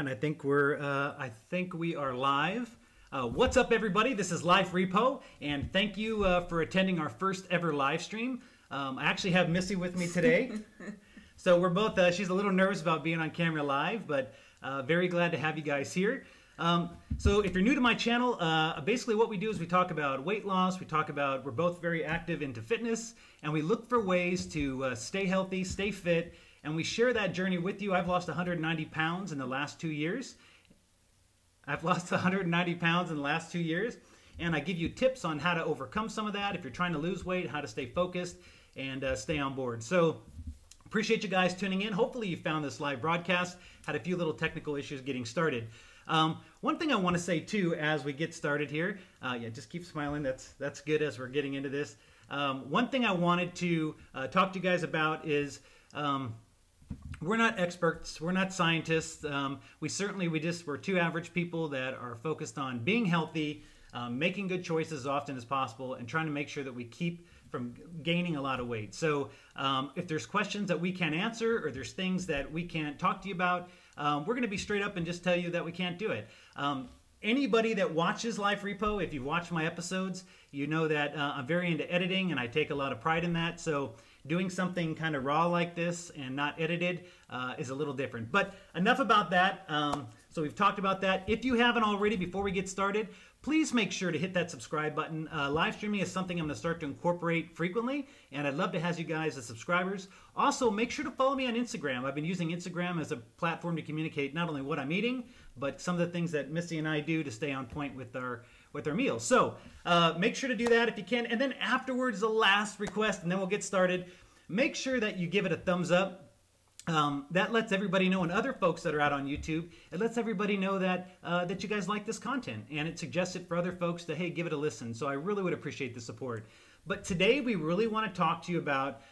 And I think we are live. What's up, everybody? This is Live Repo, and thank you for attending our first ever live stream. I actually have Missy with me today. So we're both, she's a little nervous about being on camera live, but very glad to have you guys here. So if you're new to my channel, basically what we do is we talk about weight loss, we're both very active into fitness, and we look for ways to stay healthy, stay fit, and we share that journey with you. I've lost 190 pounds in the last 2 years. And I give you tips on how to overcome some of that if you're trying to lose weight, how to stay focused, and stay on board. So appreciate you guys tuning in. Hopefully you found this live broadcast. Had a few little technical issues getting started. One thing I want to say too as we get started here, yeah, just keep smiling. That's good as we're getting into this. One thing I wanted to talk to you guys about is we're not experts, we're not scientists. We're two average people that are focused on being healthy, making good choices as often as possible, and trying to make sure that we keep from gaining a lot of weight. So if there's questions that we can't answer or there's things that we can't talk to you about, we're going to be straight up and just tell you that we can't do it. Anybody that watches Live Repo, if you've watched my episodes, you know that I'm very into editing and I take a lot of pride in that. So doing something kind of raw like this and not edited is a little different. But enough about that. So we've talked about that. If you haven't already, before we get started, please make sure to hit that subscribe button. Live streaming is something I'm going to start to incorporate frequently, and I'd love to have you guys as subscribers. Also, make sure to follow me on Instagram. I've been using Instagram as a platform to communicate not only what I'm eating, but some of the things that Missy and I do to stay on point with our meals. So make sure to do that if you can. And then afterwards, the last request, and then we'll get started. Make sure that you give it a thumbs up. That lets everybody know, and other folks that are out on YouTube, it lets everybody know that that you guys like this content, and it suggests it for other folks to, hey, give it a listen. So I really would appreciate the support. But today we really want to talk to you about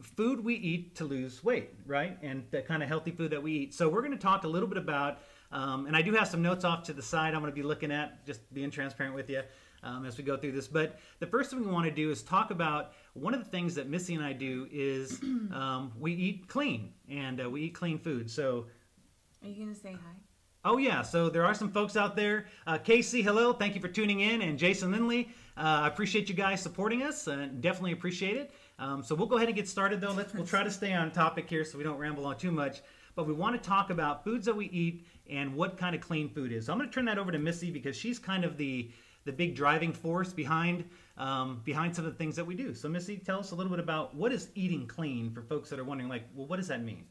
food we eat to lose weight, right? And the kind of healthy food that we eat. So we're going to talk a little bit about, and I do have some notes off to the side I'm going to be looking at, just being transparent with you as we go through this. But the first thing we want to do is talk about one of the things that Missy and I do is we eat clean, and we eat clean food. So, are you going to say hi? Oh yeah, so there are some folks out there. Casey, hello, thank you for tuning in, and Jason Lindley, I appreciate you guys supporting us, and definitely appreciate it. So we'll go ahead and get started though. We'll try to stay on topic here so we don't ramble on too much. But we want to talk about foods that we eat and what kind of clean food is. So I'm going to turn that over to Missy because she's kind of the big driving force behind some of the things that we do. So Missy, tell us a little bit about what is eating clean for folks that are wondering, like, well, what does that mean?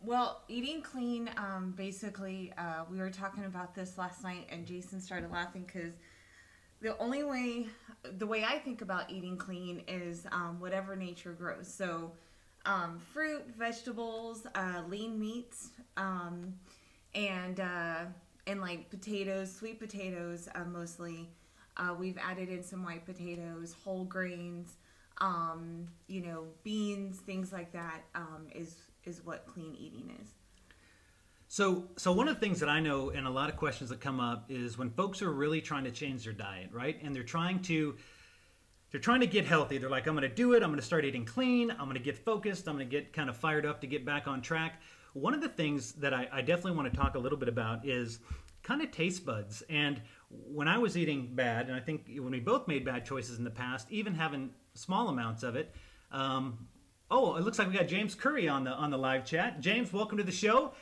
Well, eating clean, basically, we were talking about this last night, and Jason started laughing because the way I think about eating clean is whatever nature grows. So fruit, vegetables, lean meats, and like potatoes, sweet potatoes, mostly. We've added in some white potatoes, whole grains, you know, beans, things like that, is what clean eating is. So one of the things that I know, and a lot of questions that come up, is when folks are really trying to change their diet, right? And they're trying to get healthy. They're like, I'm going to do it. I'm going to start eating clean. I'm going to get focused. I'm going to get kind of fired up to get back on track. One of the things that I definitely want to talk a little bit about is kind of taste buds. And when I was eating bad, and I think when we both made bad choices in the past, even having small amounts of it. Oh, it looks like we got James Curry on the live chat. James, welcome to the show.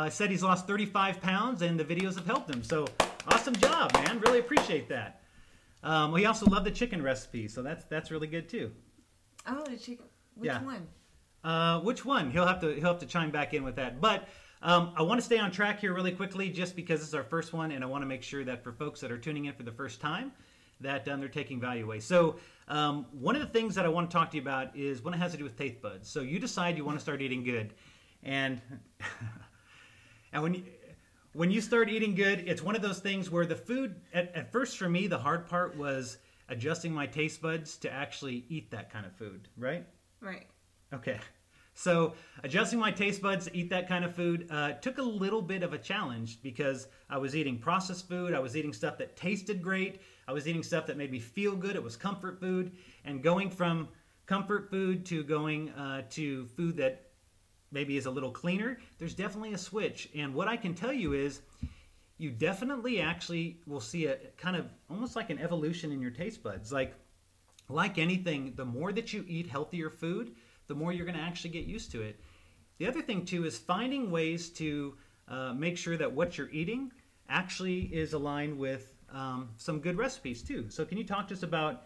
Said he's lost 35 pounds and the videos have helped him. So awesome job, man. Really appreciate that. He also loved the chicken recipe, so that's really good too. Oh, the chicken. Which one? Which one? He'll have to chime back in with that. But I want to stay on track here really quickly, just because this is our first one, and I want to make sure that for folks that are tuning in for the first time, that they're taking value away. So one of the things that I want to talk to you about is when it has to do with taste buds. So you decide you want to start eating good, and and when you start eating good, it's one of those things where the food, at first for me, the hard part was adjusting my taste buds to actually eat that kind of food, right? Right. Okay. So adjusting my taste buds to eat that kind of food took a little bit of a challenge because I was eating processed food. I was eating stuff that tasted great. I was eating stuff that made me feel good. It was comfort food. And going from comfort food to going to food that maybe is a little cleaner, there's definitely a switch. And what I can tell you is you definitely actually will see a kind of almost like an evolution in your taste buds. Like anything, the more that you eat healthier food, the more you're going to actually get used to it. The other thing too is finding ways to make sure that what you're eating actually is aligned with some good recipes too. So can you talk to us about,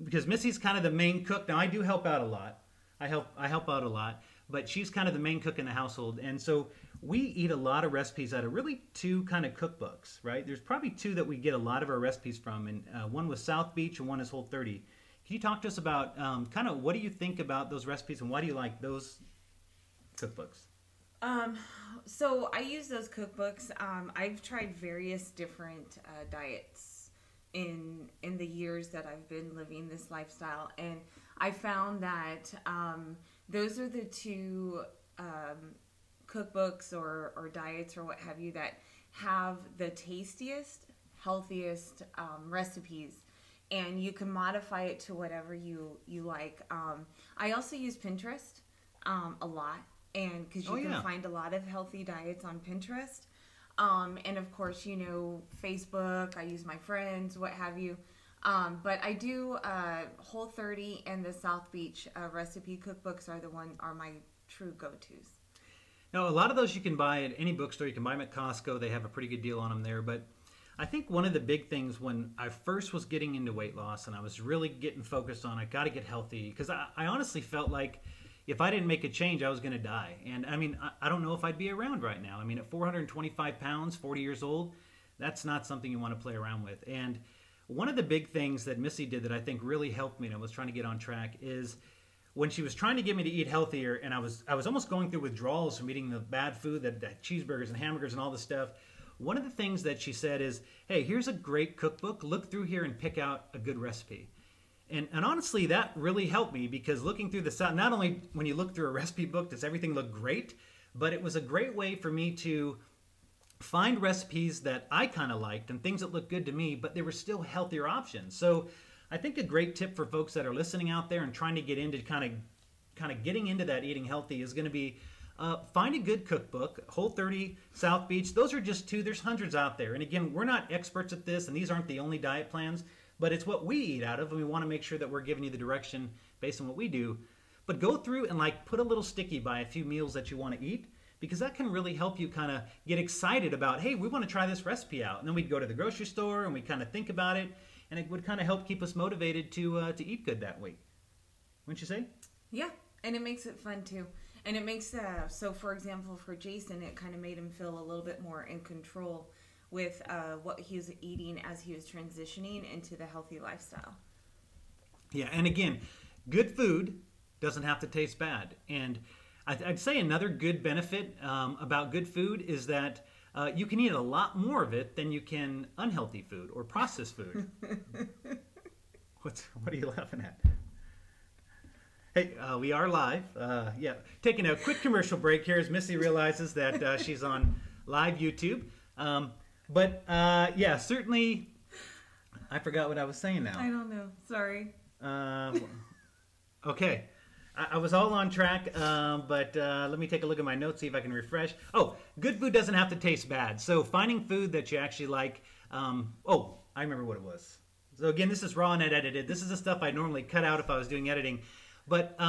because Missy's kind of the main cook. Now I do help out a lot. I help out a lot, but she's kind of the main cook in the household. And so we eat a lot of recipes out of really two kind of cookbooks, right? There's probably two that we get a lot of our recipes from, and one was South Beach and one is Whole30. Can you talk to us about kind of what do you think about those recipes and why do you like those cookbooks? So I use those cookbooks. I've tried various different diets in the years that I've been living this lifestyle, and I found that those are the two cookbooks or diets or what have you that have the tastiest, healthiest recipes, and you can modify it to whatever you like. I also use Pinterest a lot, and because you can find a lot of healthy diets on Pinterest, and of course, you know, Facebook. I use my friends, what have you. But I do Whole30 and the South Beach recipe cookbooks are my true go-tos. Now, a lot of those you can buy at any bookstore. You can buy them at Costco. They have a pretty good deal on them there. But I think one of the big things when I first was getting into weight loss and I was really getting focused on I got to get healthy, because I honestly felt like if I didn't make a change, I was going to die. And I mean, I don't know if I'd be around right now. I mean, at 425 pounds, 40 years old, that's not something you want to play around with. And one of the big things that Missy did that I think really helped me and I was trying to get on track is when she was trying to get me to eat healthier, and I was almost going through withdrawals from eating the bad food, the cheeseburgers and hamburgers and all this stuff. One of the things that she said is, hey, here's a great cookbook. Look through here and pick out a good recipe. And honestly, that really helped me, because looking through not only when you look through a recipe book does everything look great, but it was a great way for me to find recipes that I kind of liked and things that looked good to me, but they were still healthier options. So I think a great tip for folks that are listening out there and trying to get into kind of getting into that eating healthy is going to be find a good cookbook. Whole30, South Beach, those are just two. There's hundreds out there. And again, we're not experts at this, and these aren't the only diet plans, but it's what we eat out of, and we want to make sure that we're giving you the direction based on what we do. But go through and put a little sticky by a few meals that you want to eat, because that can really help you kind of get excited about, hey, we want to try this recipe out. And then we'd go to the grocery store and we'd kind of think about it, and it would kind of help keep us motivated to eat good that week. Wouldn't you say? Yeah, and it makes it fun too. And it makes, so for example, for Jason, it kind of made him feel a little bit more in control with what he was eating as he was transitioning into the healthy lifestyle. Yeah, and again, good food doesn't have to taste bad. And I'd say another good benefit about good food is that you can eat a lot more of it than you can unhealthy food or processed food. What are you laughing at? Hey, we are live. Yeah, taking a quick commercial break here as Missy realizes that she's on live YouTube. But yeah, certainly, I forgot what I was saying now. I don't know. Sorry. Okay. I was all on track, but let me take a look at my notes, see if I can refresh. Oh, good food doesn't have to taste bad. So finding food that you actually like. Oh, I remember what it was. So again, this is raw and edited. This is the stuff I normally cut out if I was doing editing. But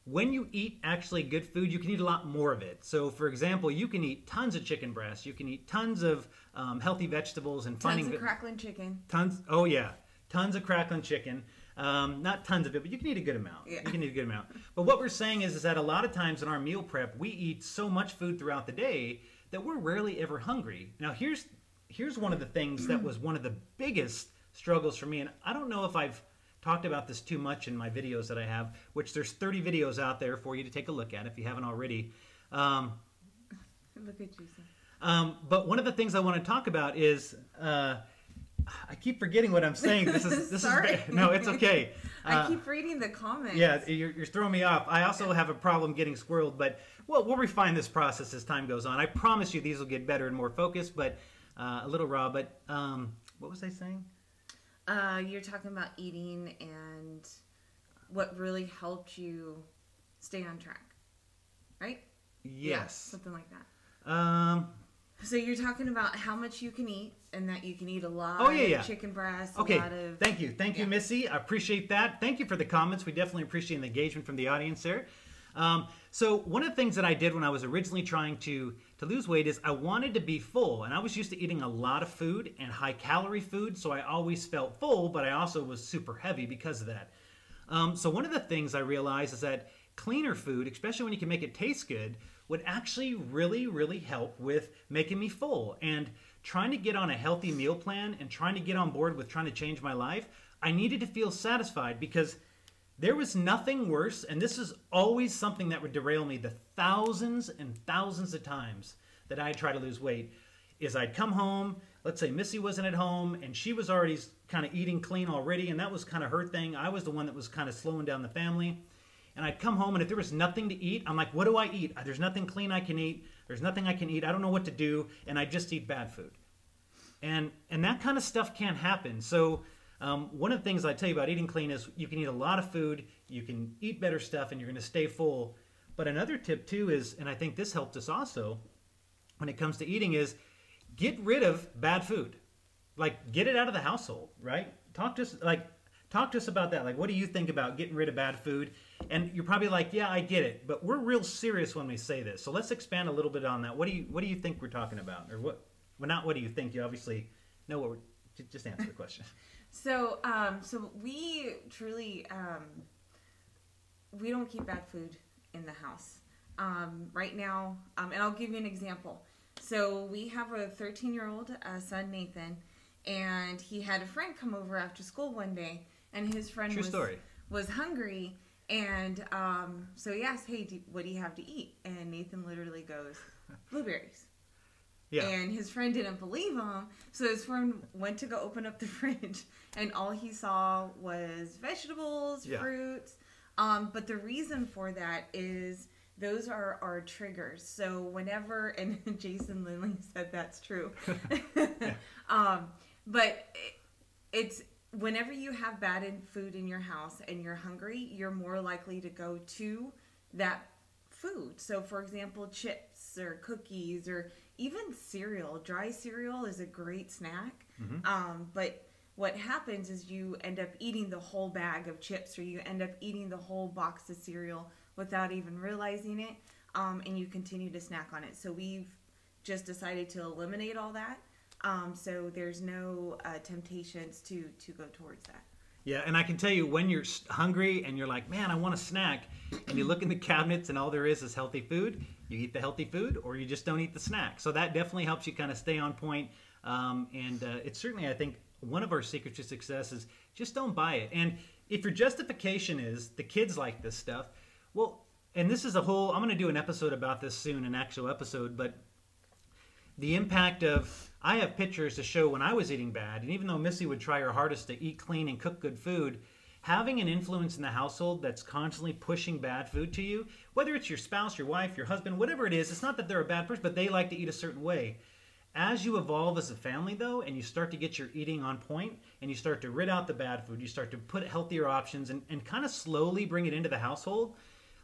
when you eat actually good food, you can eat a lot more of it. So for example, you can eat tons of chicken breasts. You can eat tons of healthy vegetables and tons of crackling chicken. Oh yeah, tons of crackling chicken. Not tons of it, but you can eat a good amount. Yeah. You can eat a good amount. But what we're saying is that a lot of times in our meal prep, we eat so much food throughout the day that we're rarely ever hungry. Now, here's one of the things that was one of the biggest struggles for me, and I don't know if I've talked about this too much in my videos that I have, which there's 30 videos out there for you to take a look at if you haven't already. Look at you. But one of the things I want to talk about is I keep forgetting what I'm saying. This Sorry. is no, it's okay. I keep reading the comments. Yeah, you're throwing me off. I also have a problem getting squirreled, but we'll refine this process as time goes on. I promise you these will get better and more focused, but a little raw. But what was I saying? You're talking about eating and what really helped you stay on track. right? Yes. Yeah, something like that. Um, So you're talking about how much you can eat, and that you can eat a lot yeah. of chicken breast, okay. a lot of... Thank you, Missy. I appreciate that. Thank you for the comments. We definitely appreciate the engagement from the audience there. So one of the things that I did when I was originally trying to lose weight is I wanted to be full, and I was used to eating a lot of food and high calorie food, so I always felt full, but I also was super heavy because of that. So one of the things I realized is that cleaner food, especially when you can make it taste good, would actually really, really help with making me full. And trying to get on a healthy meal plan and trying to get on board with trying to change my life, I needed to feel satisfied, because there was nothing worse, and this is always something that would derail me the thousands and thousands of times that I'd try to lose weight, is I'd come home, let's say Missy wasn't at home, and she was already kind of eating clean already, and that was kind of her thing. I was the one that was kind of slowing down the family. And I'd come home, and if there was nothing to eat, I'm like, what do I eat? There's nothing clean I can eat. There's nothing I can eat. I don't know what to do, and I just eat bad food. And that kind of stuff can't happen. So one of the things I tell you about eating clean is you can eat a lot of food, you can eat better stuff, and you're going to stay full. But another tip, too, is, and I think this helped us also when it comes to eating, is get rid of bad food. Like, get it out of the household, right? Talk to us about that. Like, what do you think about getting rid of bad food? And you're probably like, yeah, I get it, but we're real serious when we say this. So let's expand a little bit on that. What do you think we're talking about? Or what? Well, not what do you think. You obviously know what we're... Just answer the question. So we truly, we don't keep bad food in the house. Right now, and I'll give you an example. So we have a 13-year-old son, Nathan, and he had a friend come over after school one day, and his friend was hungry, and so he asked, hey, what do you have to eat? And Nathan literally goes, blueberries. Yeah. And his friend didn't believe him, so his friend went to go open up the fridge, and all he saw was vegetables, fruits. But the reason for that is those are our triggers. So whenever, and Jason Lindley said that's true, but it's whenever you have bad food in your house and you're hungry, you're more likely to go to that food. So for example, chips or cookies or even cereal. Dry cereal is a great snack. Mm-hmm. But what happens is you end up eating the whole bag of chips, or you end up eating the whole box of cereal without even realizing it, and you continue to snack on it. So we've just decided to eliminate all that. So there's no temptations to go towards that. Yeah, and I can tell you, when you're hungry and you're like, man, I want a snack, and you look in the cabinets and all there is healthy food, you eat the healthy food or you just don't eat the snack. So that definitely helps you kind of stay on point. And it's certainly, I think, one of our secrets to success is just don't buy it. And if your justification is the kids like this stuff, well, and this is a whole, I'm going to do an episode about this soon, an actual episode, but the impact of, I have pictures to show when I was eating bad, and even though Missy would try her hardest to eat clean and cook good food, having an influence in the household that's constantly pushing bad food to you, whether it's your spouse, your wife, your husband, whatever it is, it's not that they're a bad person, but they like to eat a certain way. As you evolve as a family, though, and you start to get your eating on point, and you start to rid out the bad food, you start to put healthier options and kind of slowly bring it into the household,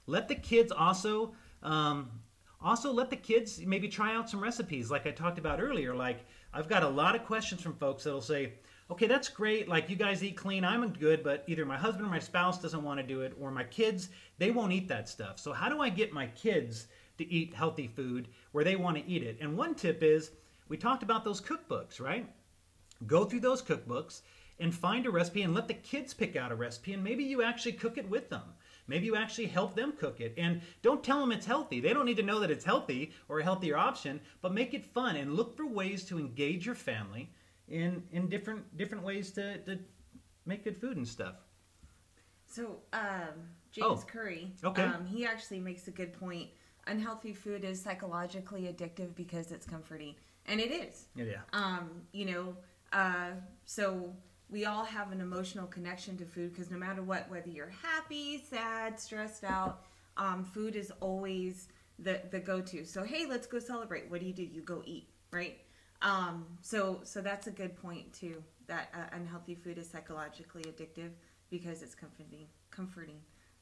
let the kids also let the kids maybe try out some recipes like I talked about earlier. Like, I've got a lot of questions from folks that'll say, okay, that's great, like you guys eat clean, I'm good, but either my husband or my spouse doesn't want to do it, or my kids, they won't eat that stuff. So how do I get my kids to eat healthy food where they want to eat it? And one tip is, we talked about those cookbooks, right? Go through those cookbooks and find a recipe and let the kids pick out a recipe, and maybe you actually cook it with them. Maybe you actually help them cook it, and don't tell them it's healthy. They don't need to know that it's healthy or a healthier option, but make it fun and look for ways to engage your family in different ways to make good food and stuff. So James Curry, okay. He actually makes a good point. Unhealthy food is psychologically addictive because it's comforting, and it is. Yeah. So we all have an emotional connection to food, because no matter what, whether you're happy, sad, stressed out, food is always the go-to. So, hey, let's go celebrate. What do? You go eat, right? So that's a good point too, that unhealthy food is psychologically addictive because it's comforting.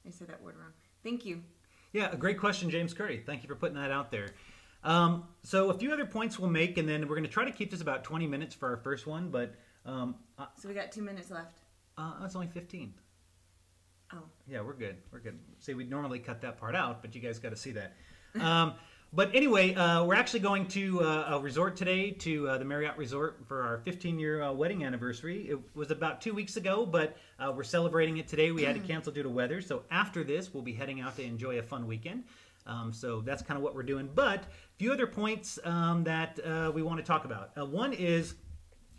I said that word wrong. Thank you. Yeah, a great question, James Curry. Thank you for putting that out there. So a few other points we'll make, and then we're going to try to keep this about 20 minutes for our first one. But so we got 2 minutes left. It's only 15. Oh. Yeah, we're good. We're good. See, we normally cut that part out, but you guys got to see that. But anyway, we're actually going to a resort today, to the Marriott Resort for our 15-year wedding anniversary. It was about 2 weeks ago, but we're celebrating it today. We had to cancel due to weather. So after this, we'll be heading out to enjoy a fun weekend. So that's kind of what we're doing. But a few other points that we want to talk about. One is,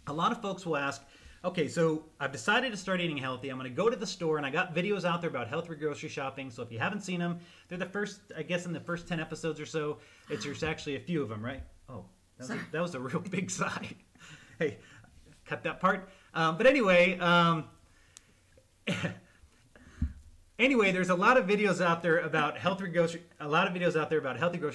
a lot of folks will ask, okay, so I've decided to start eating healthy. I'm going to go to the store, and I got videos out there about healthy grocery shopping. So if you haven't seen them, they're the first, I guess, in the first 10 episodes or so. There's actually a few of them, right? Oh, that was a real big sigh. Hey, cut that part. But anyway, anyway, there's a lot of videos out there about healthy grocery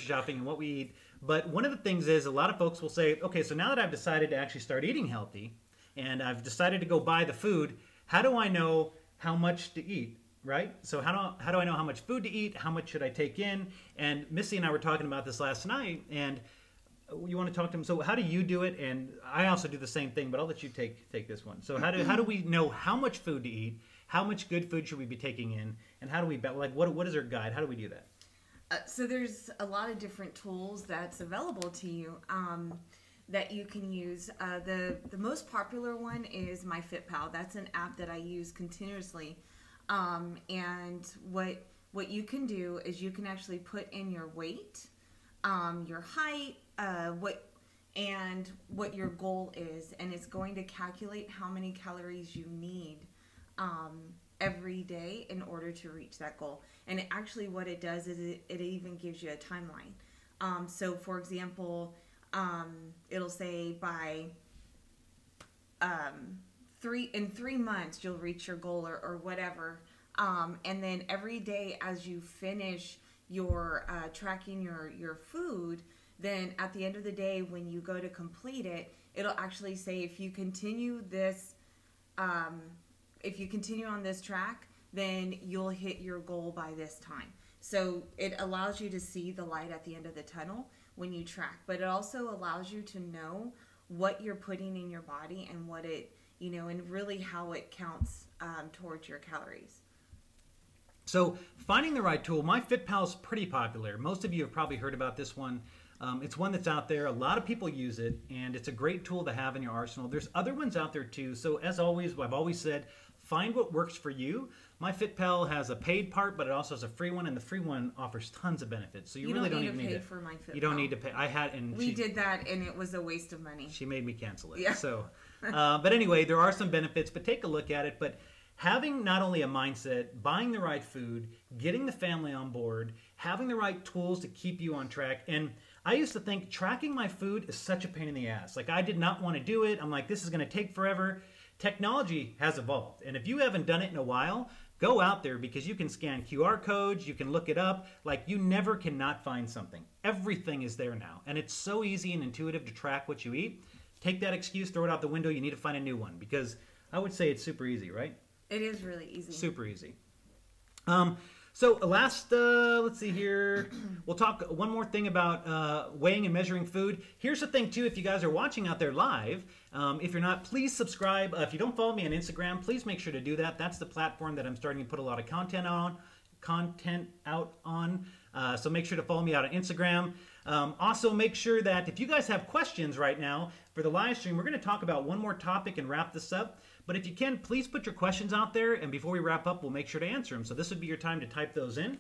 shopping and what we eat. But one of the things is, a lot of folks will say, okay, so now that I've decided to actually start eating healthy, and I've decided to go buy the food, how do I know how much to eat, right? So how do I know how much food to eat? How much should I take in? And Missy and I were talking about this last night, and you want to talk to him. So how do you do it? And I also do the same thing, but I'll let you take this one. So how do we know how much food to eat? How much good food should we be taking in? And how do we, like, what is our guide? How do we do that? So there's a lot of different tools that's available to you. That you can use. The most popular one is MyFitPal. That's an app that I use continuously. And what you can do is you can actually put in your weight, your height, what your goal is, and it's going to calculate how many calories you need every day in order to reach that goal. And actually what it does is it even gives you a timeline. So for example, it'll say by 3 months you'll reach your goal or whatever. And then every day as you finish your tracking your food, then at the end of the day when you go to complete it, it'll actually say if you continue this, if you continue on this track, then you'll hit your goal by this time. So it allows you to see the light at the end of the tunnel when you track, but it also allows you to know what you're putting in your body and what it, and really how it counts towards your calories. So finding the right tool, MyFitPal is pretty popular. Most of you have probably heard about this one. It's one that's out there. A lot of people use it, and it's a great tool to have in your arsenal. There's other ones out there too. So as always, I've always said, find what works for you. MyFitPal has a paid part, but it also has a free one, and the free one offers tons of benefits. So you really don't even need to pay for MyFitPal. You don't need to pay. We did that, and it was a waste of money. She made me cancel it. Yeah. So, but anyway, there are some benefits. But take a look at it. But having not only a mindset, buying the right food, getting the family on board, having the right tools to keep you on track. And I used to think tracking my food is such a pain in the ass. Like, I did not want to do it. I'm like, this is going to take forever. Technology has evolved. And if you haven't done it in a while, go out there, because you can scan QR codes, you can look it up. Like, you never cannot find something. Everything is there now. And it's so easy and intuitive to track what you eat. Take that excuse, throw it out the window. You need to find a new one, because I would say it's super easy, right? It is really easy. Super easy. So last, let's see here. We'll talk one more thing about weighing and measuring food. Here's the thing too, if you guys are watching out there live, if you're not, please subscribe. If you don't follow me on Instagram, please make sure to do that. That's the platform that I'm starting to put a lot of content out on. So make sure to follow me out on Instagram. Also make sure that if you guys have questions right now for the live stream, we're going to talk about one more topic and wrap this up. But if you can, please put your questions out there, and before we wrap up, we'll make sure to answer them. So this would be your time to type those in.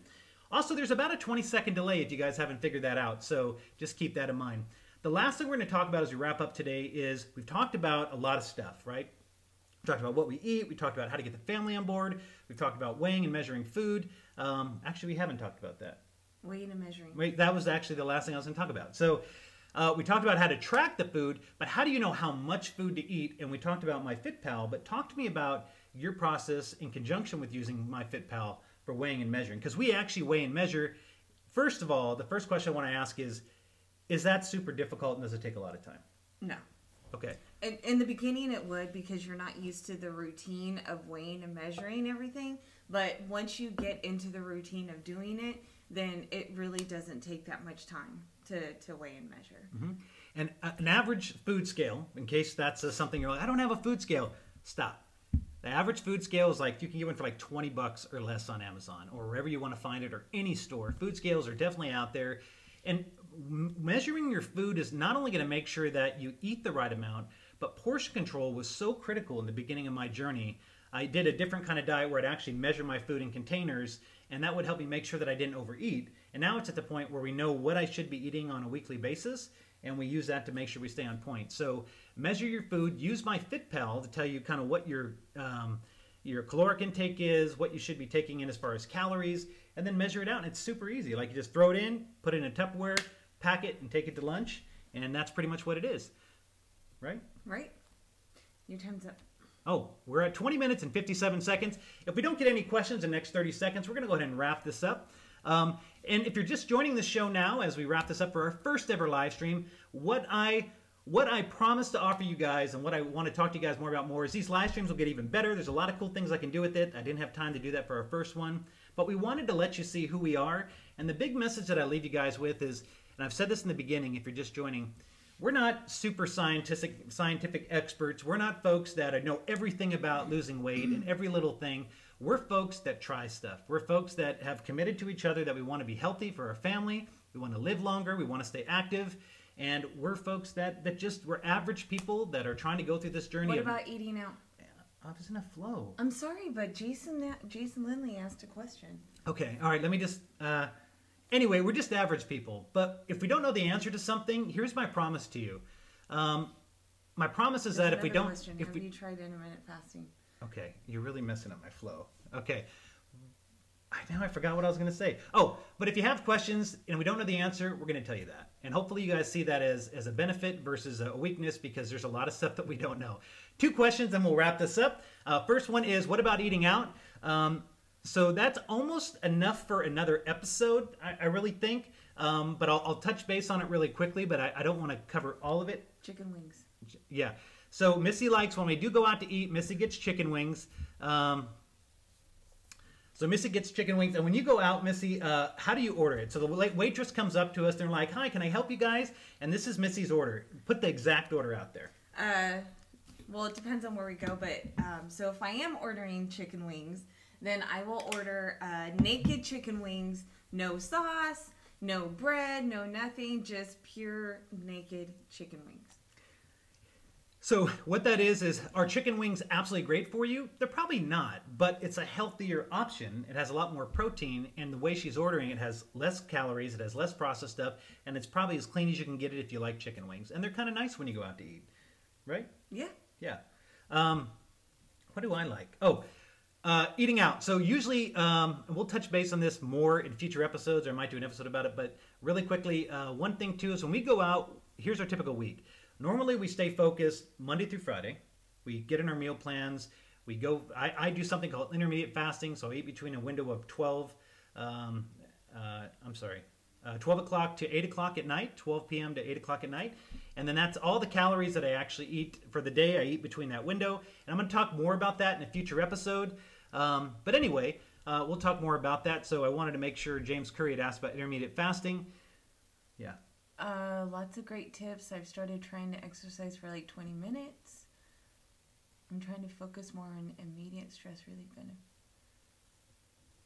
Also, there's about a 20-second delay if you guys haven't figured that out, so just keep that in mind. The last thing we're going to talk about as we wrap up today is we've talked about a lot of stuff, right? We talked about what we eat. We talked about how to get the family on board. We've talked about weighing and measuring food. Actually, we haven't talked about that. Weighing and measuring. Wait, that was actually the last thing I was going to talk about. So we talked about how to track the food, but how do you know how much food to eat? And we talked about MyFitPal, but talk to me about your process in conjunction with using MyFitPal for weighing and measuring. Because we actually weigh and measure. First of all, the first question I want to ask is that super difficult, and does it take a lot of time? No. Okay. In the beginning it would, because you're not used to the routine of weighing and measuring everything. But once you get into the routine of doing it, then it really doesn't take that much time to weigh and measure. Mm-hmm. And an average food scale, in case that's something you're like, I don't have a food scale, stop. The average food scale is like, you can get one for like $20 or less on Amazon or wherever you want to find it, or any store. Food scales are definitely out there. And measuring your food is not only going to make sure that you eat the right amount, but portion control was so critical in the beginning of my journey. I did a different kind of diet where I'd actually measure my food in containers, and that would help me make sure that I didn't overeat. And now it's at the point where we know what I should be eating on a weekly basis, and we use that to make sure we stay on point. So measure your food. Use MyFitPal to tell you kind of what your caloric intake is, what you should be taking in as far as calories, and then measure it out. And it's super easy. Like, you just throw it in, put it in a Tupperware, pack it, and take it to lunch, and that's pretty much what it is. Right? Right. Your time's up. Oh, we're at 20 minutes and 57 seconds. If we don't get any questions in the next 30 seconds, we're going to go ahead and wrap this up. And if you're just joining the show now, as we wrap this up for our first ever live stream, what I promise to offer you guys, and what I want to talk to you guys more about more, is these live streams will get even better. There's a lot of cool things I can do with it. I didn't have time to do that for our first one, but we wanted to let you see who we are. And the big message that I leave you guys with is, and I've said this in the beginning, if you're just joining, we're not super scientific experts. We're not folks that know everything about losing weight and every little thing. We're folks that try stuff. We're folks that have committed to each other that we want to be healthy for our family. We want to live longer. We want to stay active. And we're folks that we're average people that are trying to go through this journey. What about eating out? I was in a flow. I'm sorry, but Jason Lindley asked a question. Okay. All right. Let me just... Anyway, we're just average people. But if we don't know the answer to something, here's my promise to you. My promise is that if we don't... Question. Have you tried intermittent fasting? Okay, you're really messing up my flow. Okay. Now I forgot what I was going to say. Oh, but if you have questions and we don't know the answer, we're going to tell you that. And hopefully you guys see that as a benefit versus a weakness, because there's a lot of stuff that we don't know. 2 questions, and we'll wrap this up. First one is, what about eating out? So that's almost enough for another episode, I really think. But I'll touch base on it really quickly, but I don't want to cover all of it. Chicken wings. Yeah. So Missy likes, when we do go out to eat, Missy gets chicken wings. So Missy gets chicken wings. And when you go out, Missy, how do you order it? So the waitress comes up to us. They're like, hi, can I help you guys? And this is Missy's order. Put the exact order out there. Well, it depends on where we go. But so if I am ordering chicken wings, then I will order naked chicken wings, no sauce, no bread, no nothing, just pure naked chicken wings. So what that is are chicken wings absolutely great for you? They're probably not, but it's a healthier option. It has a lot more protein, and the way she's ordering it has less calories, it has less processed stuff, and it's probably as clean as you can get it if you like chicken wings. And they're kind of nice when you go out to eat, right? Yeah. Yeah. What do I like? Oh, eating out. So usually, we'll touch base on this more in future episodes, or I might do an episode about it, but really quickly, one thing too is when we go out, here's our typical week. Normally we stay focused Monday through Friday. We get in our meal plans. We go, I do something called intermediate fasting, so I eat between a window of 12 o'clock to 8 o'clock at night, 12 p.m. to 8 o'clock at night. And then that's all the calories that I actually eat for the day. I eat between that window. And I'm going to talk more about that in a future episode. But anyway, we'll talk more about that. So I wanted to make sure James Curry had asked about intermediate fasting. Yeah. Lots of great tips. I've started trying to exercise for like 20 minutes. I'm trying to focus more on immediate stress relief benefit.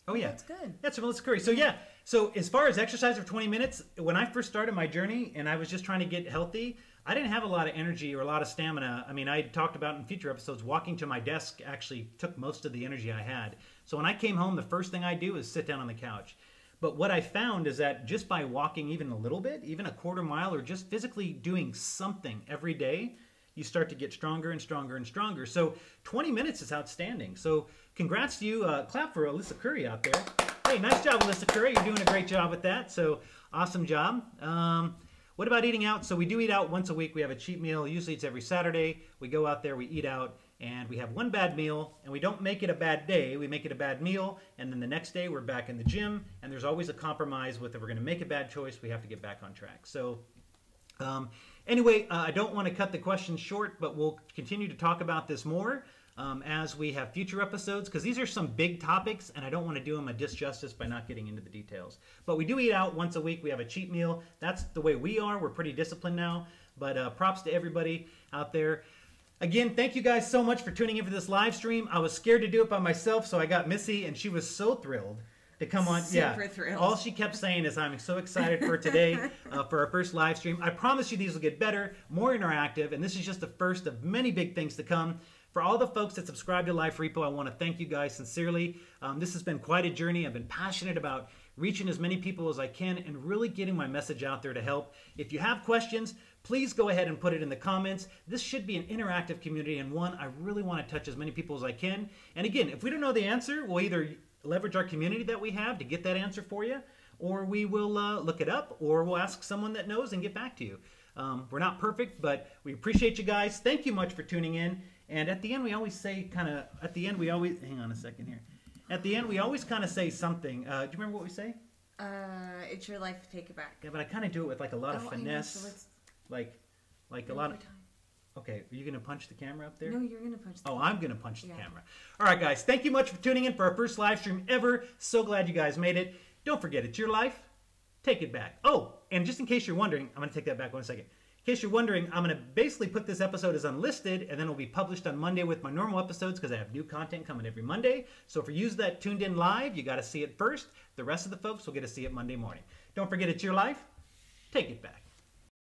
Oh, yeah. That's good. That's Melissa Curry. So, yeah. So, as far as exercise for 20 minutes, when I first started my journey and I was just trying to get healthy, I didn't have a lot of energy or a lot of stamina. I mean, I talked about in future episodes, walking to my desk actually took most of the energy I had. So, when I came home, the first thing I do is sit down on the couch. But what I found is that just by walking even a little bit, even a quarter mile, or just physically doing something every day, you start to get stronger and stronger and stronger. So 20 minutes is outstanding. So congrats to you. Clap for Alyssa Curry out there. Hey, nice job, Alyssa Curry. You're doing a great job with that. So awesome job. What about eating out? So we do eat out once a week. We have a cheat meal. Usually it's every Saturday. We go out there, we eat out, and we have one bad meal, and we don't make it a bad day. We make it a bad meal, and then the next day we're back in the gym, and there's always a compromise with if we're going to make a bad choice, we have to get back on track. So anyway, I don't want to cut the questions short, but we'll continue to talk about this more. as we have future episodes, because these are some big topics and I don't want to do them a disjustice by not getting into the details. But we do eat out once a week. We have a cheat meal. That's the way we are. We're pretty disciplined now. But props to everybody out there. Again, thank you guys so much for tuning in for this live stream. I was scared to do it by myself, so I got Missy, and she was so thrilled to come on. Super thrilled. All she kept saying is, I'm so excited for today, for our first live stream. I promise you these will get better, more interactive, and this is just the first of many big things to come. For all the folks that subscribe to Life Repo, I want to thank you guys sincerely. This has been quite a journey. I've been passionate about reaching as many people as I can and really getting my message out there to help. If you have questions, please go ahead and put it in the comments. This should be an interactive community, and one I really want to touch as many people as I can. And again, if we don't know the answer, we'll either leverage our community that we have to get that answer for you, or we will look it up, or we'll ask someone that knows and get back to you. We're not perfect, but we appreciate you guys. Thank you much for tuning in. And at the end, we always say hang on a second here. At the end, we always kind of say something. Do you remember what we say? It's your life, take it back. Yeah, but I kind of do it with like a lot of finesse. I know, so like a lot of... Okay, are you going to punch the camera up there? No, you're going to punch the camera. I'm going to punch the camera. All right, guys. Thank you much for tuning in for our first live stream ever. So glad you guys made it. Don't forget, it's your life. Take it back. Oh, and just in case you're wondering, I'm going to take that back 1 second. In case you're wondering, I'm going to basically put this episode as unlisted, and then it'll be published on Monday with my normal episodes because I have new content coming every Monday. So for you that tuned in live, you got to see it first. The rest of the folks will get to see it Monday morning. Don't forget, it's your life. Take it back.